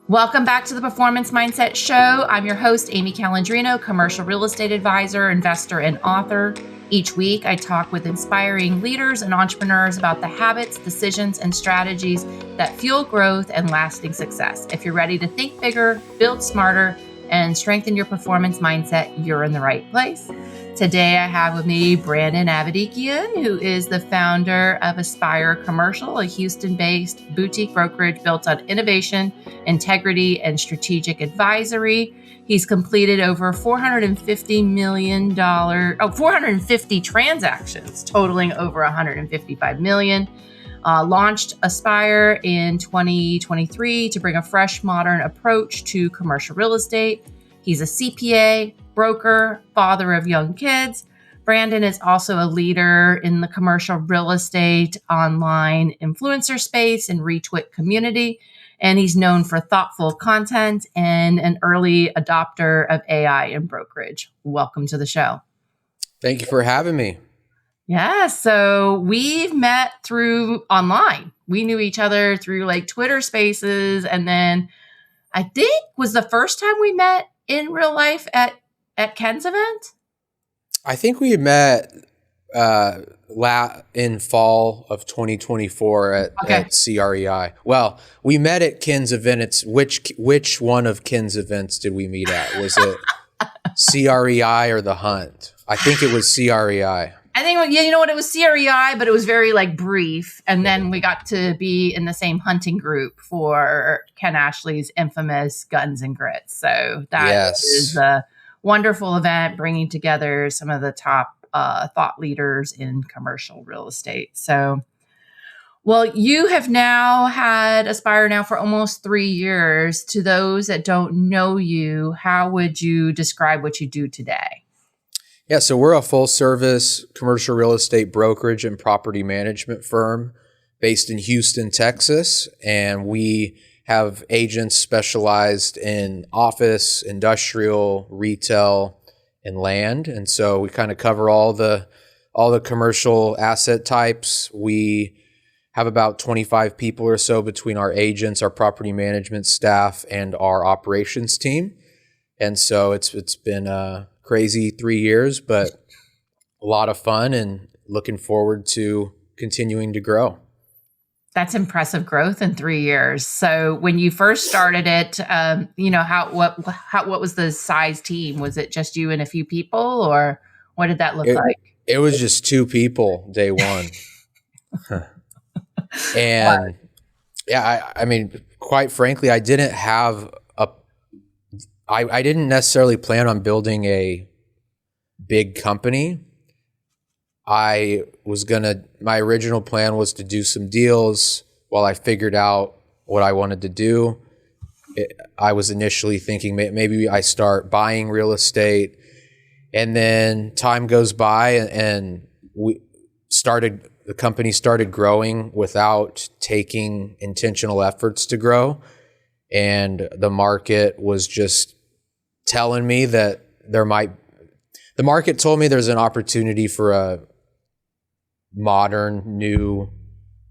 Welcome back to the Performance Mindset Show. I'm your host, Amy Calandrino, commercial real estate advisor, investor, and author. Each week, I talk with inspiring leaders and entrepreneurs about the habits, decisions, and strategies that fuel growth and lasting success. If you're ready to think bigger, build smarter, and strengthen your performance mindset, you're in the right place. Today, I have with me Brandon Avedikian, who is the founder of Aspire Commercial, a Houston-based boutique brokerage built on innovation, integrity, and strategic advisory. He's completed over $450 transactions, totaling over $155 million. Launched Aspire in 2023 to bring a fresh, modern approach to commercial real estate. He's a CPA, broker, father of young kids. Brandon is also a leader in the commercial real estate online influencer space and retweet community. And he's known for thoughtful content and an early adopter of AI in brokerage. Welcome to the show. Thank you for having me. Yeah, so we've met through online. We knew each other through like Twitter Spaces. And then I think was the first time we met in real life at Ken's event? I think we met in fall of 2024 at CREI. Well, we met at Ken's event. It's which one of Ken's events did we meet at? Was it CREI or The Hunt? I think it was CREI. I think, yeah, you know what? It was CREI, but it was very like brief. And then we got to be in the same hunting group for Ken Ashley's infamous Guns and Grits. So that is a wonderful event, bringing together some of the top thought leaders in commercial real estate. So, well, you have now had Aspire now for almost 3 years. To those that don't know you, how would you describe what you do today? Yeah, so we're a full-service commercial real estate brokerage and property management firm based in Houston, Texas, and we have agents specialized in office, industrial, retail, and land. And so we kind of cover all the commercial asset types. We have about 25 people or so between our agents, our property management staff, and our operations team. And so it's been a crazy 3 years, but a lot of fun and looking forward to continuing to grow. That's impressive growth in 3 years. So when you first started it, what was the size team? Was it just you and a few people, or what did that look like? It was just 2 people day one. And yeah, I mean, quite frankly, I didn't necessarily plan on building a big company. My original plan was to do some deals while I figured out what I wanted to do. I was initially thinking maybe I start buying real estate, and then time goes by and the company started growing without taking intentional efforts to grow. And the market was just telling me that the market told me there's an opportunity for a modern new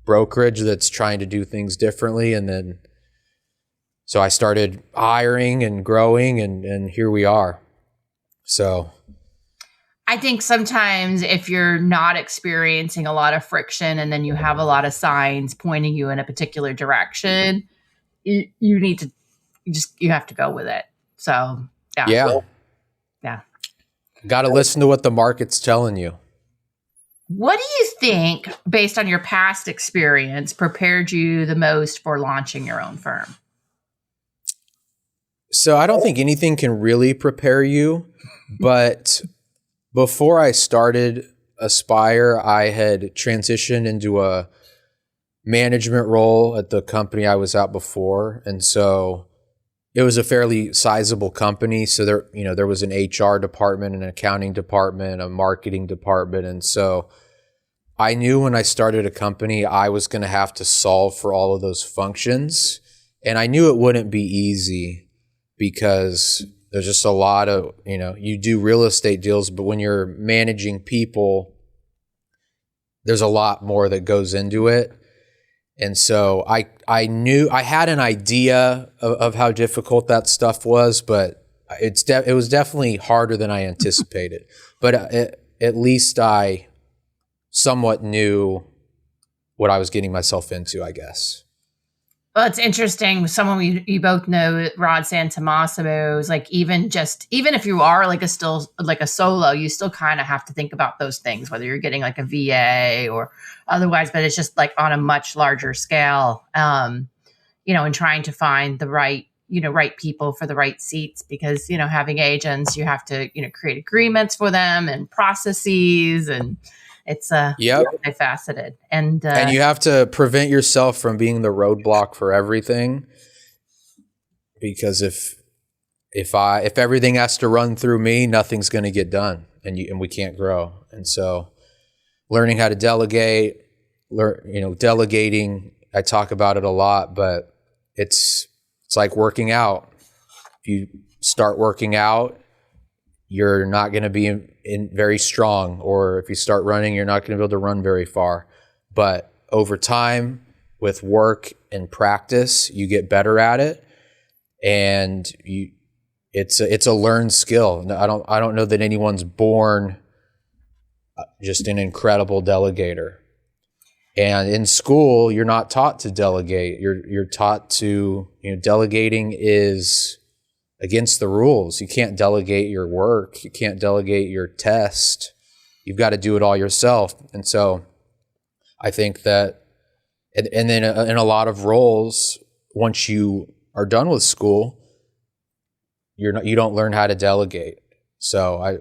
brokerage that's trying to do things differently. And then, so I started hiring and growing, and here we are. So I think sometimes if you're not experiencing a lot of friction and then you have a lot of signs pointing you in a particular direction, you have to go with it. So yeah. Got to listen to what the market's telling you. What do you think, based on your past experience, prepared you the most for launching your own firm? So I don't think anything can really prepare you, but before I started Aspire, I had transitioned into a management role at the company I was at before. And so it was a fairly sizable company. So there was an HR department, an accounting department, a marketing department. And so I knew when I started a company, I was going to have to solve for all of those functions. And I knew it wouldn't be easy because there's just a lot of, you do real estate deals, but when you're managing people, there's a lot more that goes into it. And so I knew I had an idea of how difficult that stuff was, but it was definitely harder than I anticipated. But at least I somewhat knew what I was getting myself into, I guess. Well, it's interesting. Someone you both know, Rod Santomassimo, is like, even if you are like a solo, you still kind of have to think about those things, whether you're getting like a VA or otherwise, but it's just like on a much larger scale, and trying to find the right people for the right seats, because, having agents, you have to, create agreements for them and processes, and it's multifaceted. And you have to prevent yourself from being the roadblock for everything, because if everything has to run through me, nothing's going to get done, and we can't grow. And so learning how to delegate, delegating, I talk about it a lot, but it's like working out. If you start working out, you're not going to be in very strong, or if you start running, you're not going to be able to run very far. But over time, with work and practice, you get better at it, and it's a learned skill. I don't know that anyone's born just an incredible delegator. And in school, you're not taught to delegate. You're taught to, delegating is against the rules. You can't delegate your work. You can't delegate your test. You've got to do it all yourself. And so I think that, and then in a lot of roles, once you are done with school, you don't learn how to delegate. So I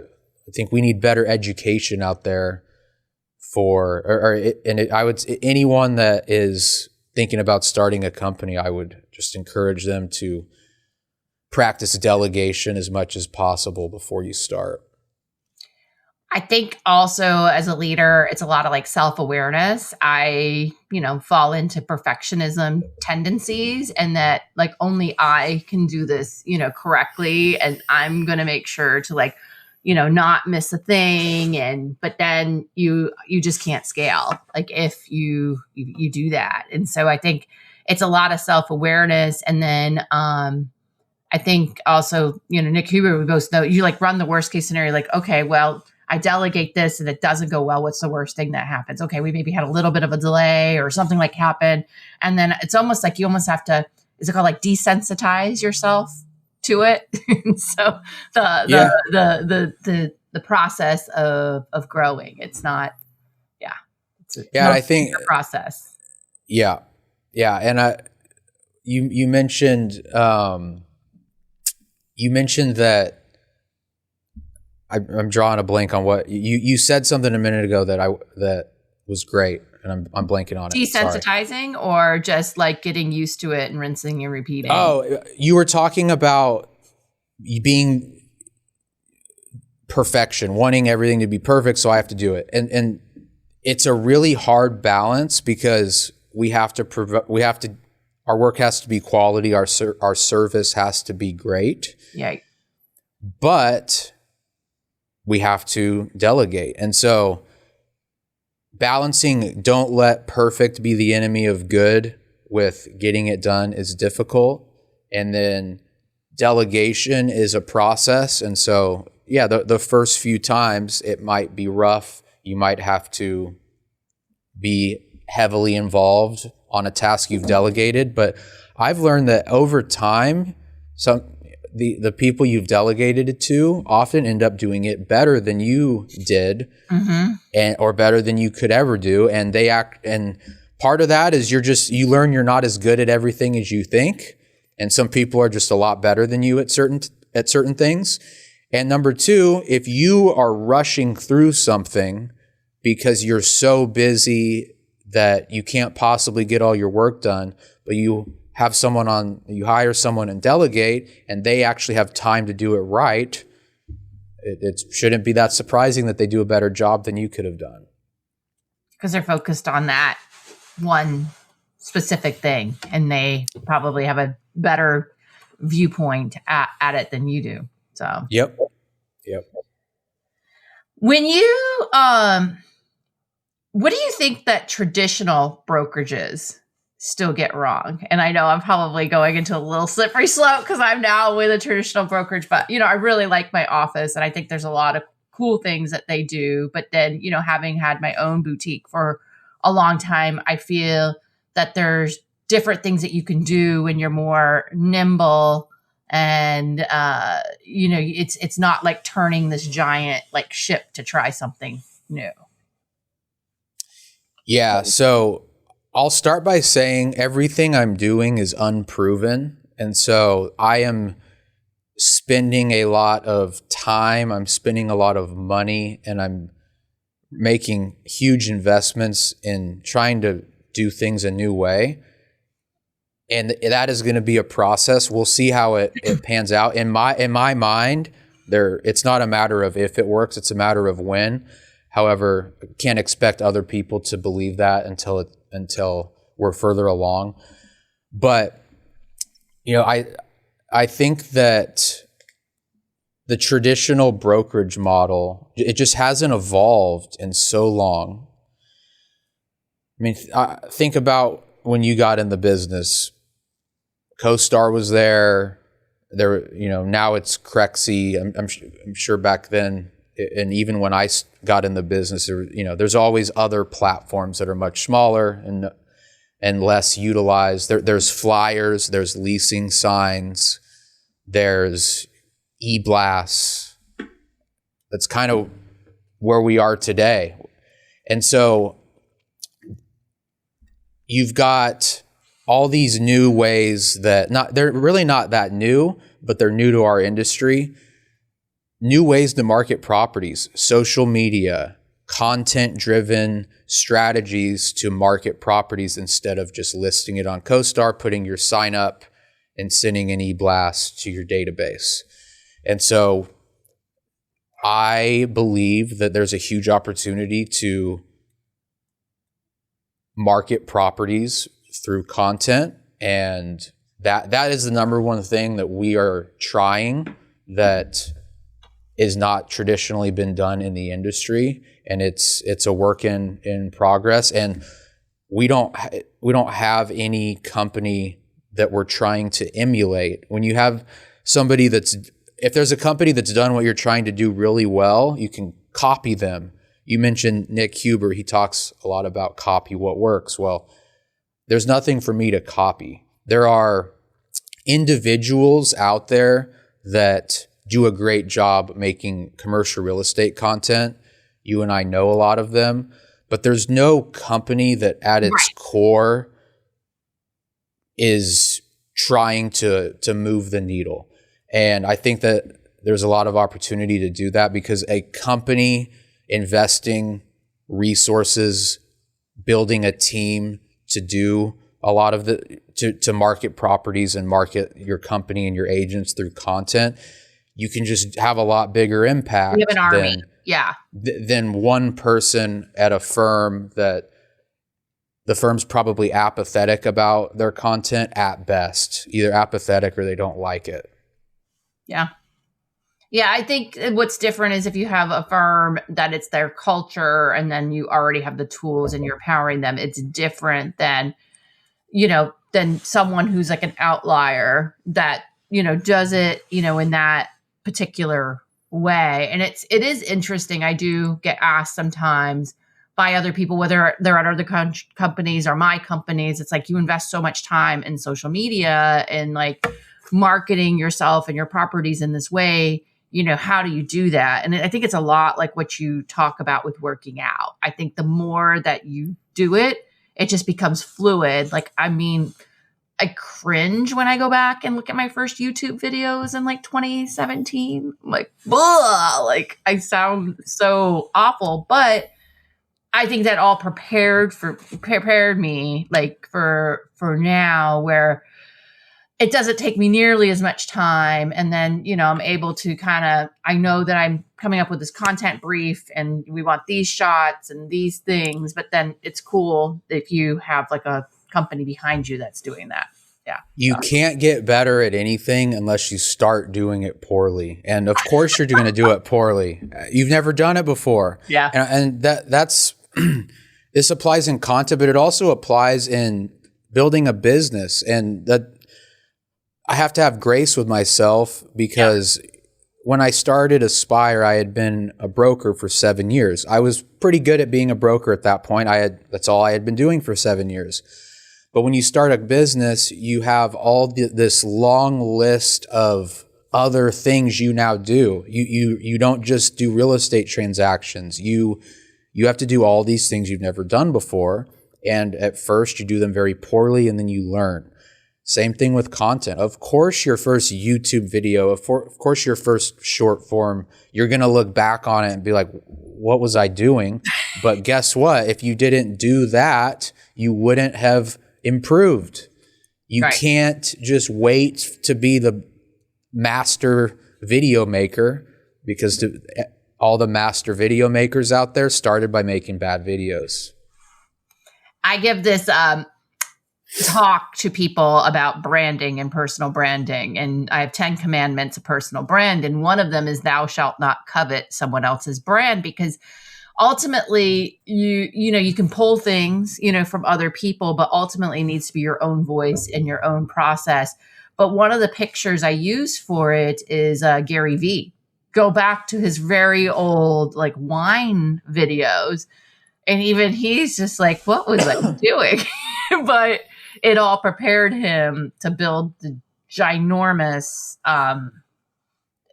think we need better education out there I would, anyone that is thinking about starting a company, I would just encourage them to practice delegation as much as possible before you start. I think also as a leader, it's a lot of like self-awareness. I, fall into perfectionism tendencies, and that like only I can do this, correctly. And I'm going to make sure to like, not miss a thing. But then you just can't scale, like if you do that. And so I think it's a lot of self-awareness. And then, I think also, Nick Huber, we both know, you like run the worst case scenario, like, okay, well, I delegate this and it doesn't go well. What's the worst thing that happens? Okay, we maybe had a little bit of a delay or something like happened. And then it's almost like you almost have to, is it called like desensitize yourself to it? So the process of growing, it's not, it's I think a process. Yeah. And you mentioned that I'm drawing a blank on what you said something a minute ago that was great, and I'm blanking on it. Desensitizing, or just like getting used to it and rinsing and repeating. Oh, you were talking about being perfection, wanting everything to be perfect, so I have to do it, and it's a really hard balance, because our work has to be quality, our service has to be great. Yeah. But we have to delegate. And so balancing don't let perfect be the enemy of good with getting it done is difficult. And then delegation is a process. And so, the first few times it might be rough. You might have to be heavily involved on a task you've delegated. But I've learned that over time, the people you've delegated it to often end up doing it better than you did, or better than you could ever do. And part of that is you learn you're not as good at everything as you think. And some people are just a lot better than you at certain things. And number two, if you are rushing through something because you're so busy that you can't possibly get all your work done, but you hire someone and delegate, and they actually have time to do it right, it shouldn't be that surprising that they do a better job than you could have done. Because they're focused on that one specific thing, and they probably have a better viewpoint at it than you do. So Yep. When you what do you think that traditional brokerages still get wrong. And I know I'm probably going into a little slippery slope because I'm now with a traditional brokerage, but I really like my office and I think there's a lot of cool things that they do. But then, having had my own boutique for a long time, I feel that there's different things that you can do when you're more nimble and, it's not like turning this giant like ship to try something new. Yeah. So I'll start by saying everything I'm doing is unproven. And so I am spending a lot of time, I'm spending a lot of money, and I'm making huge investments in trying to do things a new way. And that is going to be a process. We'll see how it pans out. In my mind, it's not a matter of if it works, it's a matter of when. However, can't expect other people to believe that until we're further along. But I think that the traditional brokerage model, it just hasn't evolved in so long. I mean, think about when you got in the business. CoStar was there. Now it's Crexy. I'm sure back then, and even when I got in the business, there's always other platforms that are much smaller and less utilized. There's flyers, there's leasing signs, there's e-blasts. That's kind of where we are today. And so you've got all these new ways they're really not that new, but they're new to our industry. New ways to market properties, social media, content-driven strategies to market properties instead of just listing it on CoStar, putting your sign up and sending an e-blast to your database. And so I believe that there's a huge opportunity to market properties through content. And that is the number one thing that we are trying that is not traditionally been done in the industry. And it's a work in progress. And we don't have any company that we're trying to emulate. When you have somebody if there's a company that's done what you're trying to do really well, you can copy them. You mentioned Nick Huber. He talks a lot about copy what works. Well, there's nothing for me to copy. There are individuals out there that do a great job making commercial real estate content. You and I know a lot of them, but there's no company that at its core is trying to move the needle. And I think that there's a lot of opportunity to do that because a company investing resources, building a team to do a lot of to market properties and market your company and your agents through content, you can just have a lot bigger impact. You have an army. Than one person at a firm that the firm's probably apathetic about their content at best, either apathetic or they don't like it. Yeah. Yeah, I think what's different is if you have a firm that it's their culture and then you already have the tools and you're empowering them, it's different than, than someone who's like an outlier that, does it, in that particular way. And it is interesting. I do get asked sometimes by other people, whether they're at other companies or my companies. It's like you invest so much time in social media and like marketing yourself and your properties in this way. How do you do that? And I think it's a lot like what you talk about with working out. I think the more that you do it, it just becomes fluid. Like, I mean, I cringe when I go back and look at my first YouTube videos in like 2017. I'm like, blah, like I sound so awful, but I think that all prepared me like for now where it doesn't take me nearly as much time. And then, I'm able to I know that I'm coming up with this content brief and we want these shots and these things, but then it's cool if you have like a company behind you that's doing that. Yeah. You can't get better at anything unless you start doing it poorly. And of course you're going to do it poorly. You've never done it before. Yeah. And that's, this applies in content, but it also applies in building a business. And that I have to have grace with myself because when I started Aspire, I had been a broker for 7 years. I was pretty good at being a broker at that point. That's all I had been doing for 7 years. But when you start a business, you have this long list of other things you now do. You don't just do real estate transactions. You have to do all these things you've never done before. And at first you do them very poorly and then you learn. Same thing with content. Of course, your first YouTube video, of course, your first short form, you're going to look back on it and be like, what was I doing? But guess what? If you didn't do that, you wouldn't have improved. You can't just wait to be the master video maker, because all the master video makers out there started by making bad videos. I give this talk to people about branding and personal branding. And I have 10 commandments of personal brand. And one of them is thou shalt not covet someone else's brand, because ultimately you can pull things, from other people, but ultimately it needs to be your own voice and your own process. But one of the pictures I use for it is Gary Vee. Go back to his very old wine videos. And even he's just like, what was I doing? But it all prepared him to build the ginormous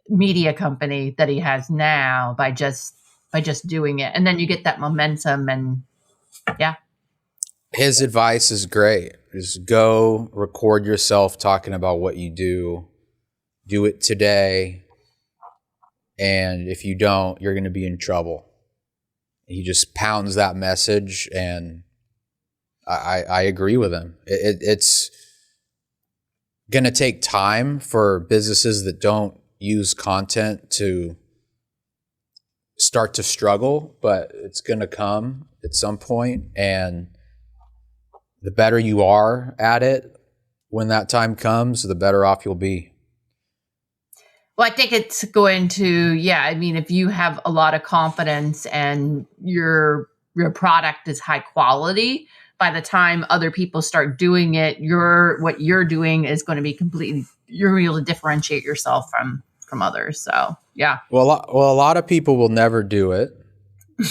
media company that he has now by just doing it. And then you get that momentum, and His advice is great. Just go record yourself talking about what you do. Do it today. And if you don't, you're going to be in trouble. He just pounds that message, and I agree with him. It's going to take time for businesses that don't use content to start to struggle, but it's going to come at some point. And the better you are at it when that time comes, the better off you'll be. Well, I think it's going to, if you have a lot of confidence and your product is high quality, by the time other people start doing it, what you're doing is going to be completely, you're going to be able to differentiate yourself from others. So, yeah. Well, a lot of people will never do it,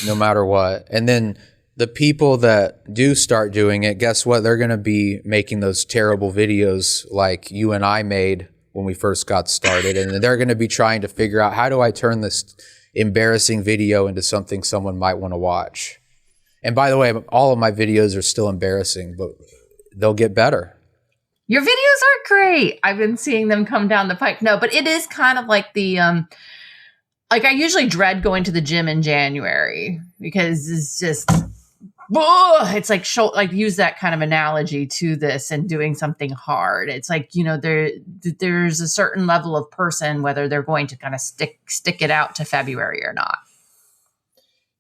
no matter what. And then the people that do start doing it, guess what? They're going to be making those terrible videos like you and I made when we first got started. And they're going to be trying to figure out, how do I turn this embarrassing video into something someone might want to watch? And by the way, all of my videos are still embarrassing, but they'll get better. Your videos are great. I've been seeing them come down the pike. No, but it is kind of like the, I usually dread going to the gym in January because it's just, it's like use that kind of analogy to this and doing something hard. It's like, there's a certain level of person, whether they're going to kind of stick it out to February or not.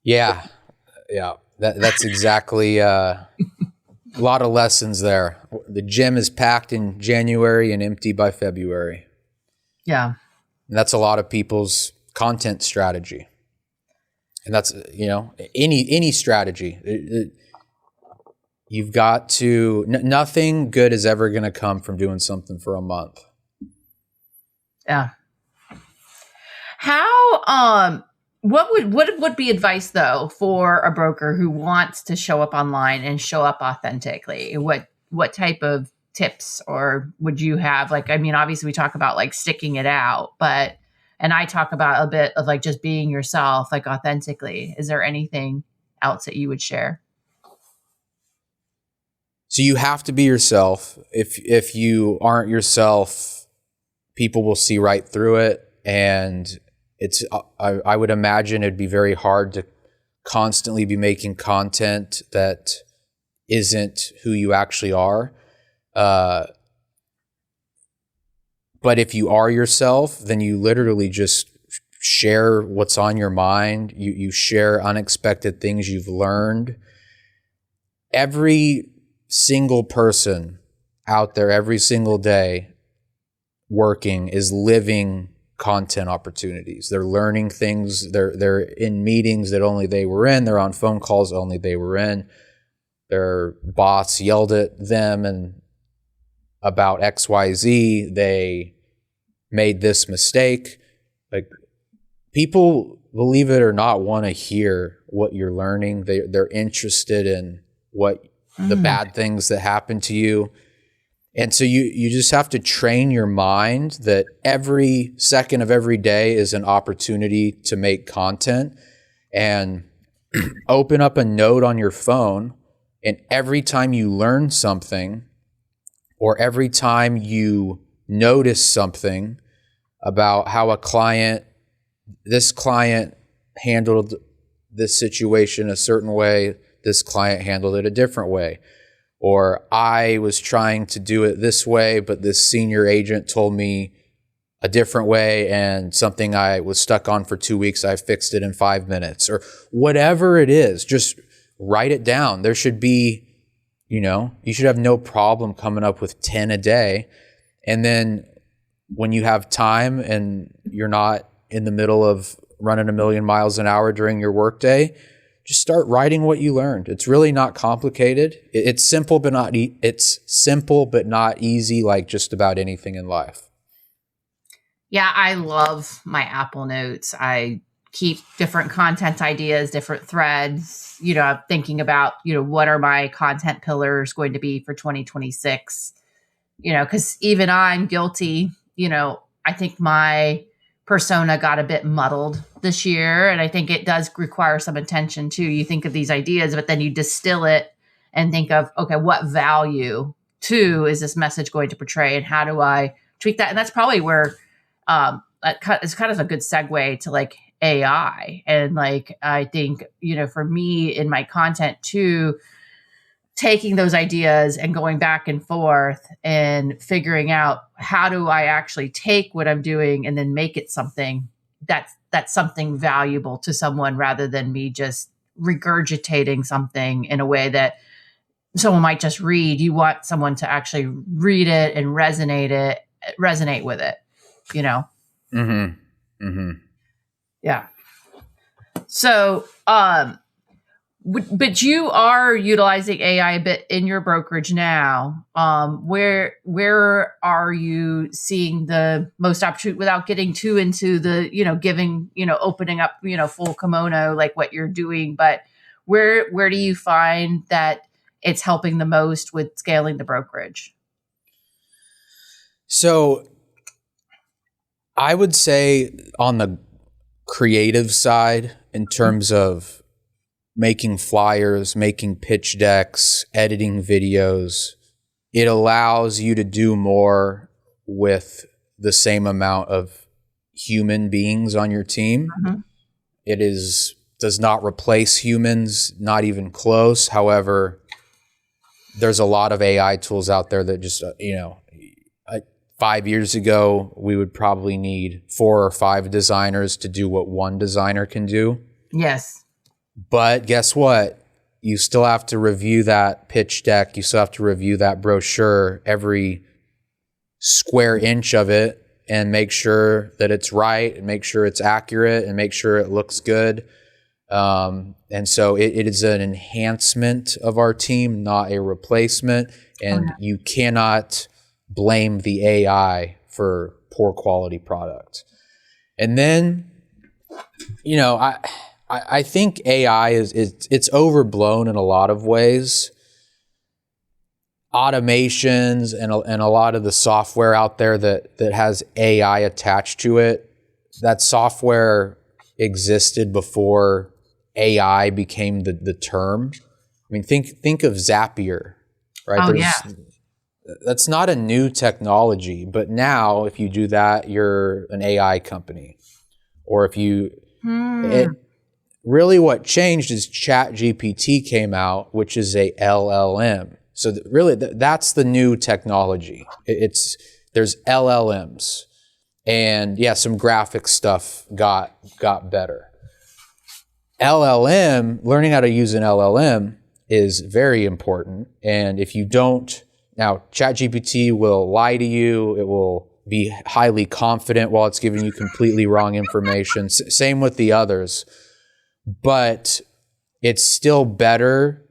Yeah. Yeah. That's exactly a lot of lessons there. The gym is packed in January and empty by February. Yeah. And that's a lot of people's content strategy. And that's, any strategy. You've got to, nothing good is ever going to come from doing something for a month. Yeah. How, what would be advice though for a broker who wants to show up online and show up authentically? What type of tips or would you have? Obviously we talk about sticking it out, and I talk about a bit of just being yourself, authentically. Is there anything else that you would share? So you have to be yourself. If you aren't yourself, people will see right through it. And I would imagine it'd be very hard to constantly be making content that isn't who you actually are. But if you are yourself, then you literally just share what's on your mind. You share unexpected things you've learned. Every single person out there, every single day working is living content opportunities. They're learning things. They're in meetings that only they were in. They're on phone calls only they were in. their boss yelled at them and about XYZ, they made this mistake. Like, people, believe it or not, want to hear what you're learning. They're interested in what the bad things that happen to you. And so you just have to train your mind that every second of every day is an opportunity to make content, and open up a note on your phone. And every time you learn something, or every time you notice something about how this client handled this situation a certain way, this client handled it a different way. Or I was trying to do it this way, but this senior agent told me a different way, and something I was stuck on for 2 weeks, I fixed it in 5 minutes. Or whatever it is, just write it down. There should be, you should have no problem coming up with 10 a day. And then when you have time and you're not in the middle of running 1,000,000 miles an hour during your workday, just start writing what you learned. It's really not complicated. It's simple, but not easy, like just about anything in life. Yeah, I love my Apple Notes. I keep different content ideas, different threads. I'm thinking about, what are my content pillars going to be for 2026? Because even I'm guilty. I think my persona got a bit muddled this year, and I think it does require some attention too. You think of these ideas, but then you distill it and think of, okay, what value too is this message going to portray, and how do I tweak that? And that's probably where it's kind of a good segue to like AI. And like, I think, for me in my content too, taking those ideas and going back and forth and figuring out how do I actually take what I'm doing and then make it something that's something valuable to someone, rather than me just regurgitating something in a way that someone might just read. You want someone to actually read it and resonate with it, Yeah. So, but you are utilizing AI a bit in your brokerage now. Where are you seeing the most opportunity, without getting too into the, opening up, full kimono, like what you're doing, but where do you find that it's helping the most with scaling the brokerage? So I would say on the creative side, in terms of making flyers, making pitch decks, editing videos, it allows you to do more with the same amount of human beings on your team. Mm-hmm. It does not replace humans, not even close. However, there's a lot of AI tools out there that just, 5 years ago, we would probably need 4 or 5 designers to do what one designer can do. Yes. But guess what? You still have to review that pitch deck. You still have to review that brochure, every square inch of it, and make sure that it's right, and make sure it's accurate, and make sure it looks good. And so it is an enhancement of our team, not a replacement. And you cannot blame the AI for poor quality product. And then, I think AI it's overblown in a lot of ways. Automations and a lot of the software out there that has AI attached to it, that software existed before AI became the term. I mean, think of Zapier, right? Oh, yeah. That's not a new technology, but now if you do that, you're an AI company. Or if you, really what changed is ChatGPT came out, which is a LLM. So really that's the new technology. There's LLMs, and some graphic stuff got better. Learning how to use an LLM is very important. And if you don't, now ChatGPT will lie to you. It will be highly confident while it's giving you completely wrong information. Same with the others. But it's still better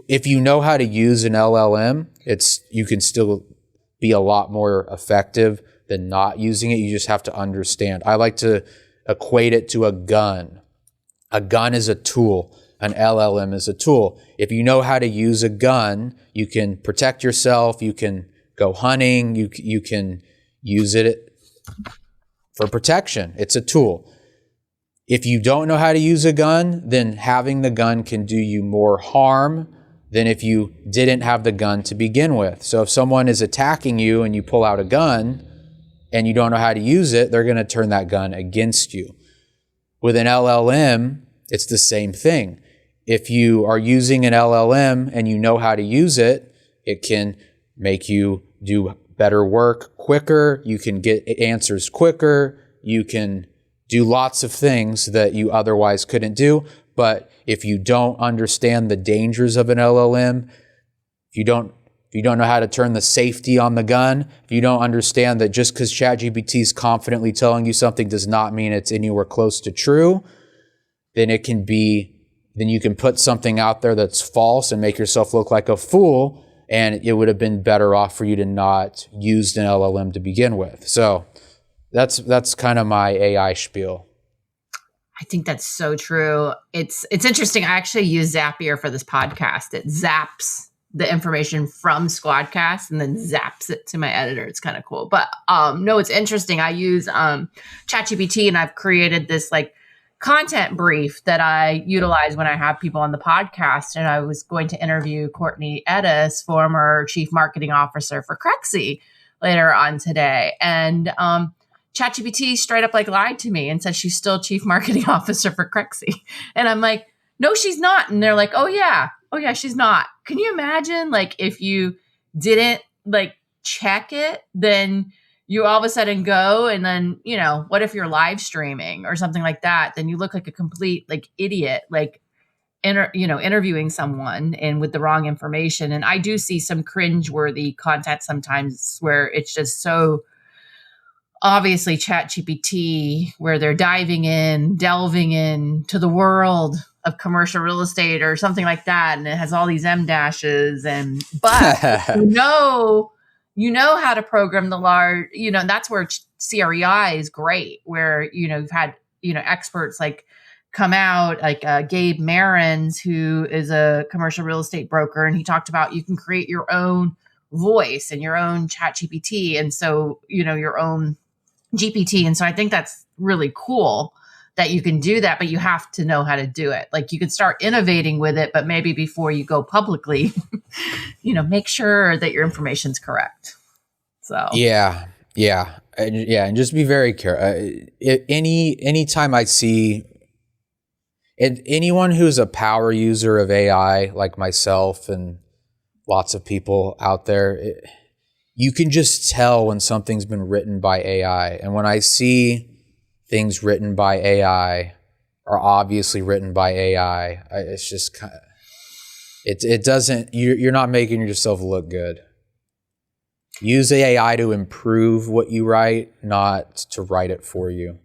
if you know how to use an LLM, you can still be a lot more effective than not using it. You just have to understand. I like to equate it to a gun. A gun is a tool. An LLM is a tool. If you know how to use a gun, you can protect yourself. You can go hunting. You can use it for protection. It's a tool. If you don't know how to use a gun, then having the gun can do you more harm than if you didn't have the gun to begin with. So if someone is attacking you and you pull out a gun and you don't know how to use it, they're going to turn that gun against you. With an LLM, it's the same thing. If you are using an LLM and you know how to use it, it can make you do better work quicker. You can get answers quicker. You can do lots of things that you otherwise couldn't do. But if you don't understand the dangers of an LLM, if you don't know how to turn the safety on the gun, if you don't understand that just because ChatGPT is confidently telling you something does not mean it's anywhere close to true, then you can put something out there that's false and make yourself look like a fool, and it would have been better off for you to not use an LLM to begin with. So that's kind of my AI spiel. I think that's so true. It's interesting. I actually use Zapier for this podcast. It zaps the information from Squadcast and then zaps it to my editor. It's kind of cool. But no, it's interesting. I use ChatGPT, and I've created this like content brief that I utilize when I have people on the podcast. And I was going to interview Courtney Edis, former chief marketing officer for Crexy, later on today. And ChatGPT straight up like lied to me and said she's still chief marketing officer for Crexy. And I'm like, no, she's not. And they're like, oh yeah, she's not. Can you imagine like if you didn't like check it, then you all of a sudden go and then, what if you're live streaming or something like that? Then you look like a complete like idiot, like interviewing someone and with the wrong information. And I do see some cringeworthy content sometimes where it's just so obviously ChatGPT, where they're delving in to the world of commercial real estate or something like that. And it has all these M dashes but you know how to program the large, and that's where CREI is great, where, you've had, experts like come out, like Gabe Marins, who is a commercial real estate broker. And he talked about you can create your own voice and your own ChatGPT. And so, your own GPT. And so I think that's really cool that you can do that, but you have to know how to do it. Like you could start innovating with it, but maybe before you go publicly, make sure that your information's correct. So and just be very careful. Anytime I see anyone who's a power user of AI, like myself and lots of people out there, you can just tell when something's been written by AI. And when I see things written by AI are obviously written by AI, it's just kind of, it doesn't, you're not making yourself look good. Use AI to improve what you write, not to write it for you.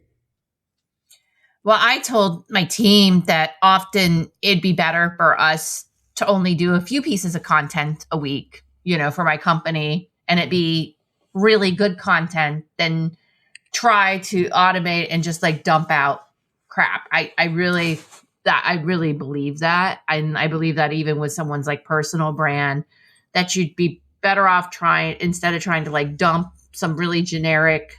Well, I told my team that often it'd be better for us to only do a few pieces of content a week, for my company, and it be really good content than try to automate and just like dump out crap. I really believe that. And I believe that even with someone's like personal brand, that you'd be better off instead of trying to like dump some really generic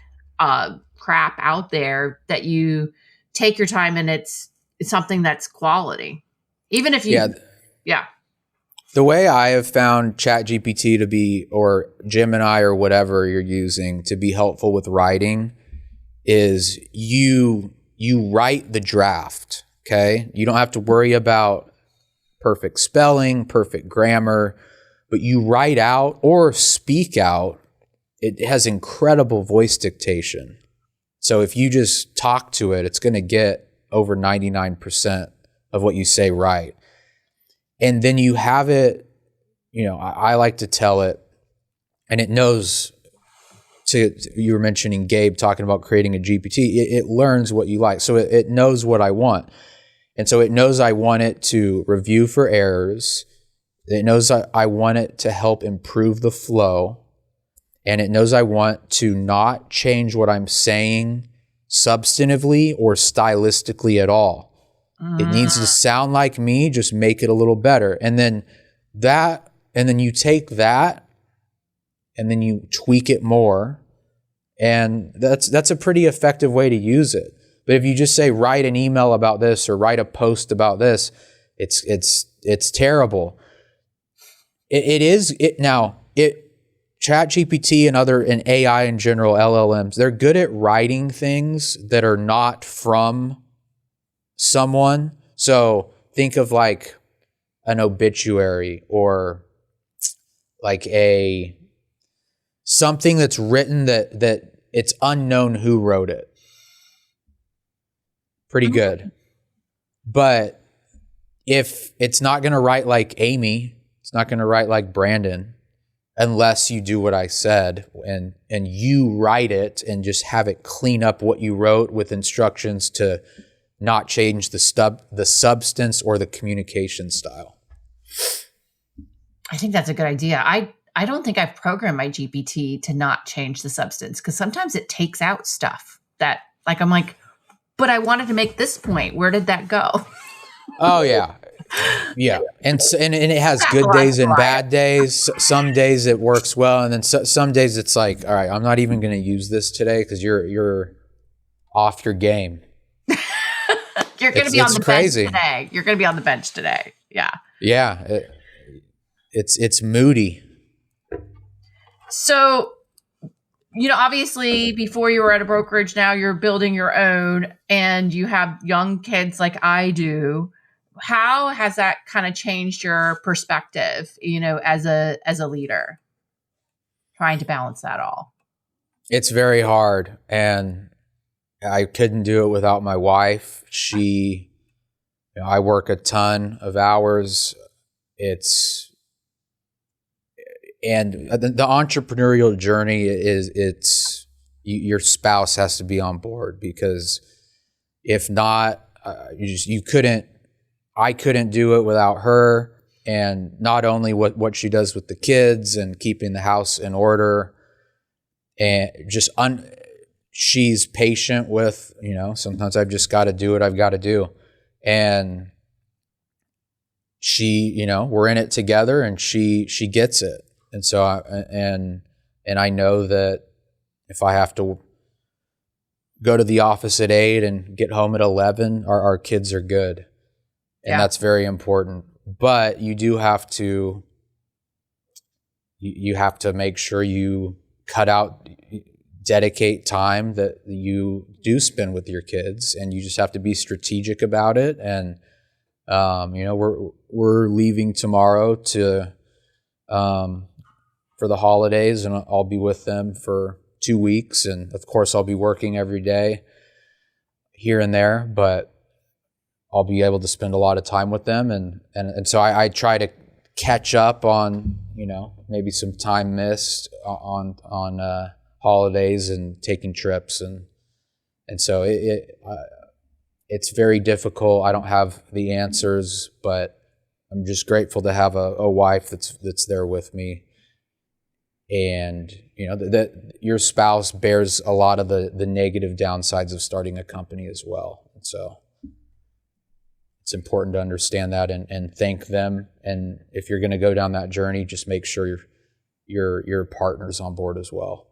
crap out there, that you take your time and it's something that's quality. Even if you, yeah. The way I have found ChatGPT to be, or Gemini or whatever you're using to be helpful with writing, is you write the draft, okay? You don't have to worry about perfect spelling, perfect grammar, but you write out or speak out. It has incredible voice dictation. So if you just talk to it, it's going to get over 99% of what you say right. And then you have it, I like to tell it, and it knows, you were mentioning Gabe talking about creating a GPT, it learns what you like. So it knows what I want. And so it knows I want it to review for errors. It knows I want it to help improve the flow. And it knows I want to not change what I'm saying substantively or stylistically at all. It needs to sound like me, just make it a little better. And then you take that and then you tweak it more. And that's a pretty effective way to use it. But if you just say, write an email about this or write a post about this, it's terrible. ChatGPT and AI in general, LLMs, they're good at writing things that are not from someone. So think of like an obituary or like something that's written that it's unknown who wrote it. Pretty good. But if it's not going to write like Amy, it's not going to write like Brandon, unless you do what I said and you write it and just have it clean up what you wrote with instructions to not change the substance or the communication style. I think that's a good idea. I don't think I've programmed my GPT to not change the substance, because sometimes it takes out stuff that like, I'm like, but I wanted to make this point. Where did that go? Oh yeah. Yeah. And it has good days and bad days. Some days it works well. And then some days it's like, all right, I'm not even going to use this today because you're off your game. You're going to be on the bench today. You're going to be on the bench today. Yeah. Yeah. It's moody. So, obviously before you were at a brokerage, now you're building your own and you have young kids like I do. How has that kind of changed your perspective, as a leader, trying to balance that all? It's very hard, and I couldn't do it without my wife. I work a ton of hours. And the entrepreneurial journey your spouse has to be on board, because if not, I couldn't do it without her. And not only what she does with the kids and keeping the house in order, and just she's patient with, sometimes I've just got to do what I've got to do. And she, we're in it together, and she gets it. And so I know that if I have to go to the office at 8 and get home at 11, our kids are good. And that's very important. But you do have to, you have to make sure you dedicate time that you do spend with your kids, and you just have to be strategic about it. And, we're leaving tomorrow for the holidays, and I'll be with them for 2 weeks. And of course I'll be working every day here and there, but I'll be able to spend a lot of time with them. And so I try to catch up on, maybe some time missed on holidays and taking trips. And so it's very difficult. I don't have the answers, but I'm just grateful to have a wife that's there with me. And, that your spouse bears a lot of the negative downsides of starting a company as well. And so it's important to understand that and thank them. And if you're going to go down that journey, just make sure your partner's on board as well.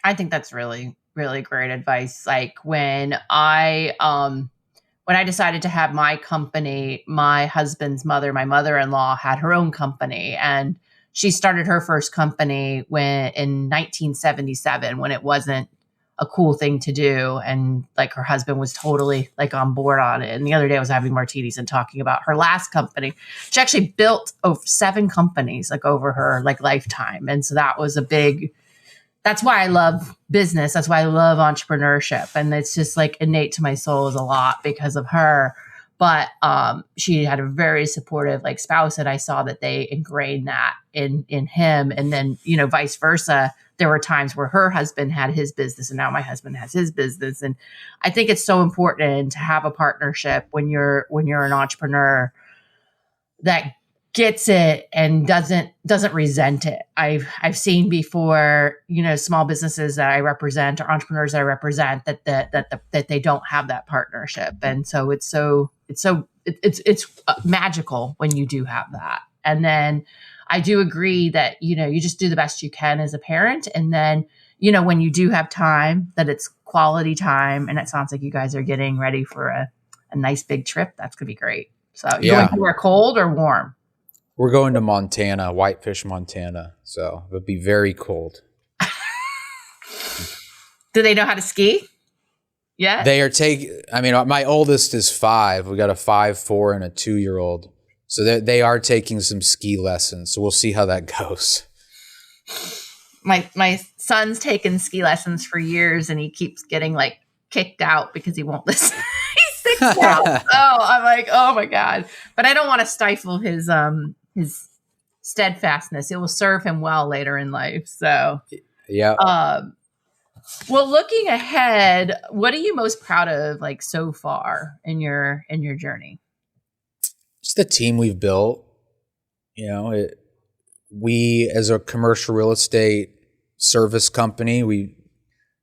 I think that's really, really great advice. Like when I decided to have my company, my husband's mother, my mother-in-law, had her own company, and she started her first company in 1977, when it wasn't a cool thing to do. And like her husband was totally like on board on it. And the other day I was having martinis and talking about her last company. She actually built over 7 companies like over her like lifetime. And so that was that's why I love business. That's why I love entrepreneurship. And it's just like innate to my soul is a lot because of her. But she had a very supportive like spouse, and I saw that they ingrained that in him. And then, vice versa. There were times where her husband had his business and now my husband has his business. And I think it's so important to have a partnership when you're an entrepreneur that gets it and doesn't resent it. I've seen before, small businesses that I represent or entrepreneurs that I represent that they don't have that partnership, and so it's magical when you do have that. And then I do agree that you just do the best you can as a parent, and then when you do have time, that it's quality time. And it sounds like you guys are getting ready for a nice big trip. That's gonna be great. So you're going somewhere cold or warm? We're going to Montana, Whitefish, Montana. So it'll be very cold. Do they know how to ski? Yeah. They are my oldest is 5. We got a 5, 4, and a 2-year-old. So they are taking some ski lessons. So we'll see how that goes. My son's taken ski lessons for years, and he keeps getting like kicked out because he won't listen. He's 6 now. Oh, I'm like, oh my God. But I don't want to stifle his steadfastness. It will serve him well later in life. So yeah. Well, looking ahead, what are you most proud of, like, so far in your journey? It's the team we've built. We, as a commercial real estate service company, we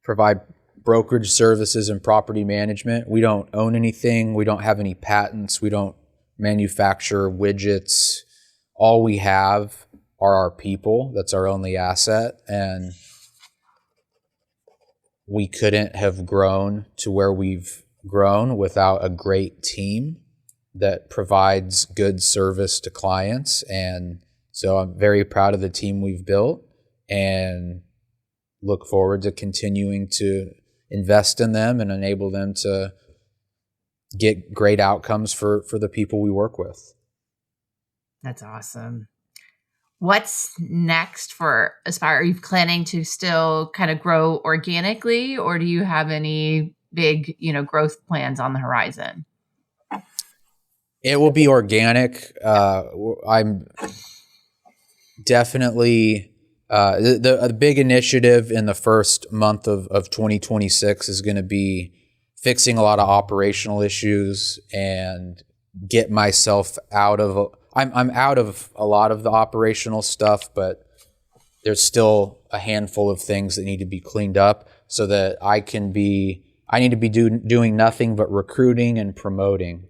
provide brokerage services and property management. We don't own anything. We don't have any patents. We don't manufacture widgets. All we have are our people. That's our only asset. And we couldn't have grown to where we've grown without a great team that provides good service to clients. And so I'm very proud of the team we've built and look forward to continuing to invest in them and enable them to get great outcomes for the people we work with. That's awesome. What's next for Aspire? Are you planning to still kind of grow organically, or do you have any big, growth plans on the horizon? It will be organic. I'm definitely the big initiative in the first month of 2026 is going to be fixing a lot of operational issues and get myself out of. I'm out of a lot of the operational stuff, but there's still a handful of things that need to be cleaned up so that I need to be doing nothing but recruiting and promoting.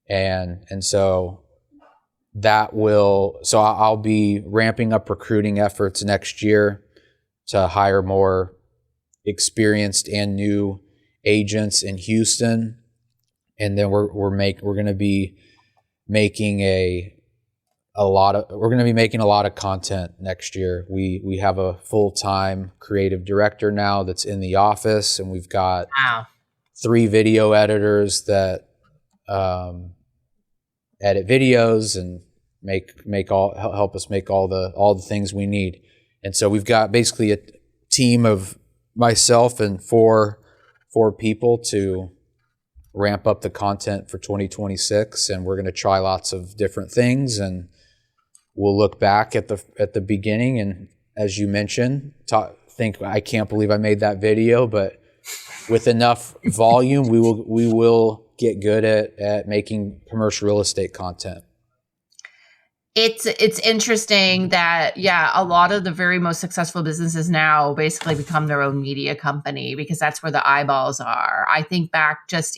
And so I'll be ramping up recruiting efforts next year to hire more experienced and new agents in Houston. And then we're going to be making a lot of content next year. We have a full-time creative director now that's in the office, and we've got 3 video editors that edit videos and help us make all the things we need. And so we've got basically a team of myself and four people to ramp up the content for 2026, and we're going to try lots of different things, and we'll look back at the beginning and, as you mentioned, think I can't believe I made that video, but with enough volume, we will get good at making commercial real estate content. It's interesting that, a lot of the very most successful businesses now basically become their own media company because that's where the eyeballs are. I think back just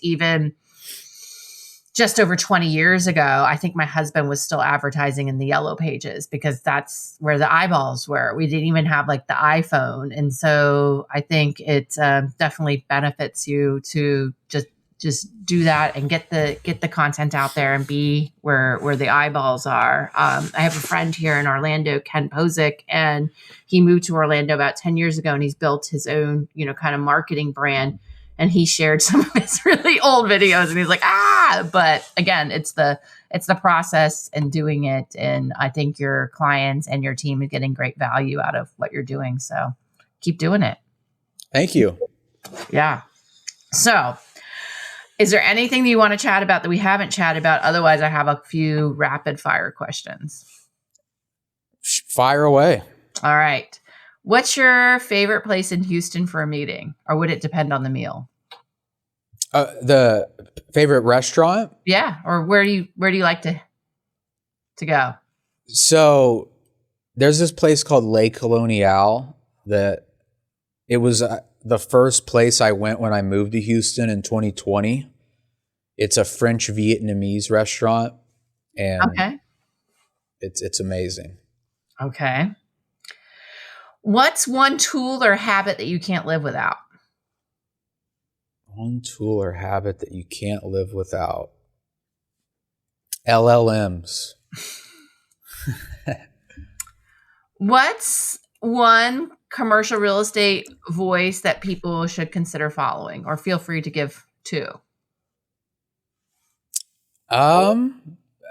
over 20 years ago, I think my husband was still advertising in the Yellow Pages because that's where the eyeballs were. We didn't even have like the iPhone. And so I think it definitely benefits you to just do that and get the content out there and be where the eyeballs are. I have a friend here in Orlando, Ken Posick, and he moved to Orlando about 10 years ago, and he's built his own, kind of marketing brand. And he shared some of his really old videos, and he's like, but again, it's the process and doing it. And I think your clients and your team are getting great value out of what you're doing. So keep doing it. Thank you. Yeah. So is there anything that you want to chat about that we haven't chatted about? Otherwise, I have a few rapid fire questions. Fire away. All right. What's your favorite place in Houston for a meeting, or would it depend on the meal? The favorite restaurant? Yeah. Or where do you like to to go? So there's this place called Le Colonial that it was the first place I went when I moved to Houston in 2020. It's a French Vietnamese restaurant, and Okay. it's amazing. Okay. What's one tool or habit that you can't live without? One tool or habit that you can't live without. LLMs. What's one commercial real estate voice that people should consider following, or feel free to give two? Man,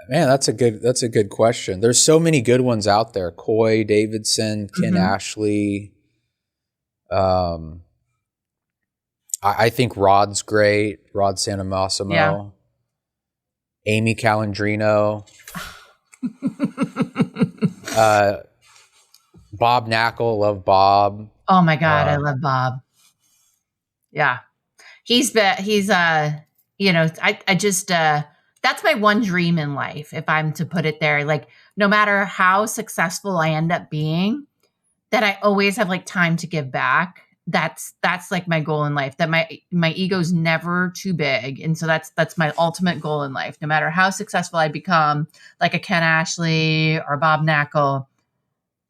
that's a good question. There's so many good ones out there. Coy Davidson, Ken Ashley. I think Rod's great. Rod Santomassimo. Yeah. Amy Calandrino. Bob Knackle, love Bob. Oh my God, I love Bob. Yeah. I just, that's my one dream in life, if I'm to put it there. Like, no matter how successful I end up being, that I always have like time to give back. That's like my goal in life, that my ego's never too big. And so that's my ultimate goal in life. No matter how successful I become, like a Ken Ashley or Bob Knackle,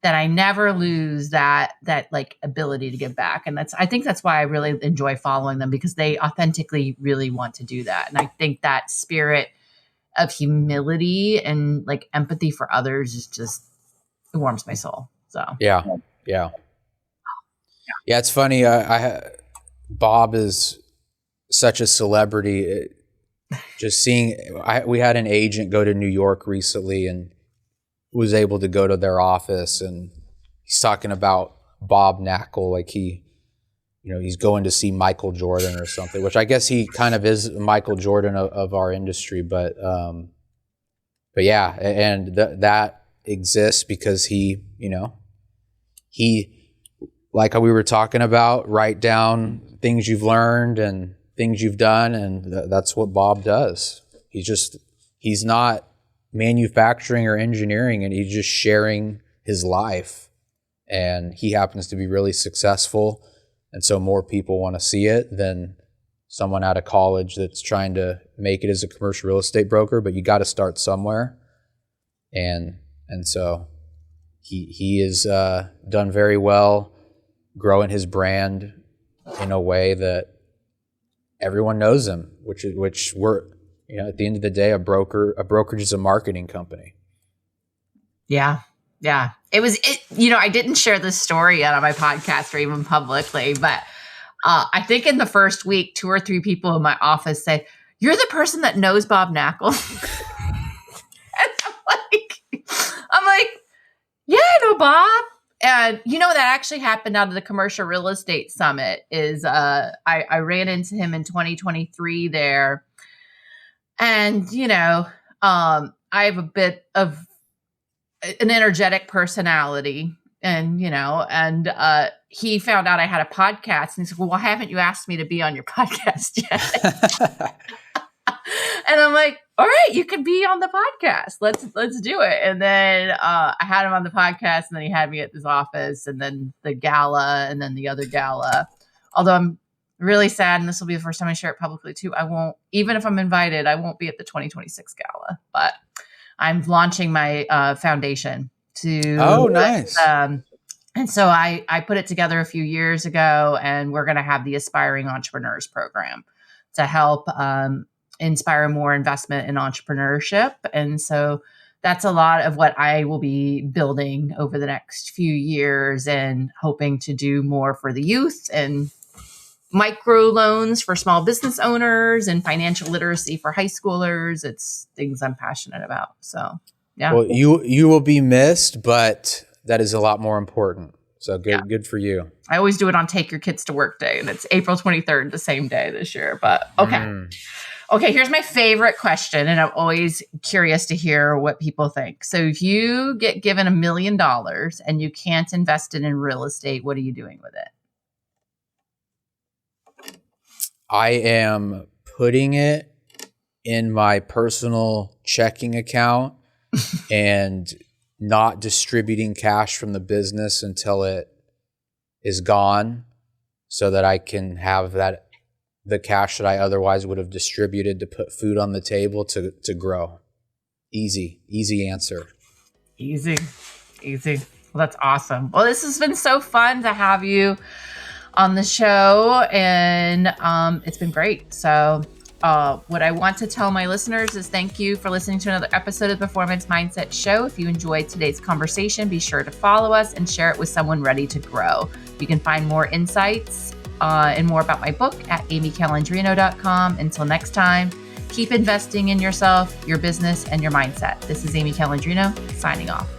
that I never lose that like ability to give back. And I think that's why I really enjoy following them, because they authentically really want to do that. And I think that spirit of humility and like empathy for others is just, it warms my soul. So Yeah. It's funny. Bob is such a celebrity. Just seeing, we had an agent go to New York recently and was able to go to their office, and he's talking about Bob Knackle like he's going to see Michael Jordan or something, which I guess he kind of is Michael Jordan of our industry, but yeah, and that exists because he like how we were talking about, write down things you've learned and things you've done, and that's what Bob does. He's not manufacturing or engineering, and he's just sharing his life, and he happens to be really successful, and so more people want to see it than someone out of college that's trying to make it as a commercial real estate broker. But you got to start somewhere, and so he is done very well growing his brand in a way that everyone knows him, which we're, at the end of the day, a brokerage is a marketing company. Yeah. I didn't share this story yet on my podcast or even publicly, but I think in the first week, 2 or 3 people in my office said, "You're the person that knows Bob Knackle." And I'm like, yeah, I know Bob. And that actually happened out of the Commercial Real Estate Summit. Is I ran into him in 2023 there. And, I have a bit of an energetic personality, and, he found out I had a podcast, and he said, "Well, why haven't you asked me to be on your podcast yet?" And I'm like, "All right, you can be on the podcast. Let's do it." And then I had him on the podcast, and then he had me at his office, and then the gala, and then the other gala. Although I'm really sad, and this will be the first time I share it publicly too, I won't, even if I'm invited, I won't be at the 2026 gala, but I'm launching my foundation to. Oh, nice. And so I put it together a few years ago, and we're going to have the Aspiring Entrepreneurs Program to help inspire more investment in entrepreneurship. And so that's a lot of what I will be building over the next few years, and hoping to do more for the youth, and micro loans for small business owners, and financial literacy for high schoolers. It's things I'm passionate about. So, yeah. Well, you will be missed, but that is a lot more important. So good for you. I always do it on Take Your Kids to Work Day, and it's April 23rd, the same day this year. But okay. Okay, here's my favorite question, and I'm always curious to hear what people think. So if you get given $1 million and you can't invest it in real estate, what are you doing with it? I am putting it in my personal checking account and not distributing cash from the business until it is gone so that I can have the cash that I otherwise would have distributed to put food on the table to grow. Easy answer. Easy. Well, that's awesome. Well, this has been so fun to have you on the show, and it's been great. So what I want to tell my listeners is thank you for listening to another episode of the Performance Mindset Show. If you enjoyed today's conversation, be sure to follow us and share it with someone ready to grow. You can find more insights and more about my book at amycalandrino.com. Until next time, keep investing in yourself, your business, and your mindset. This is Amy Calandrino signing off.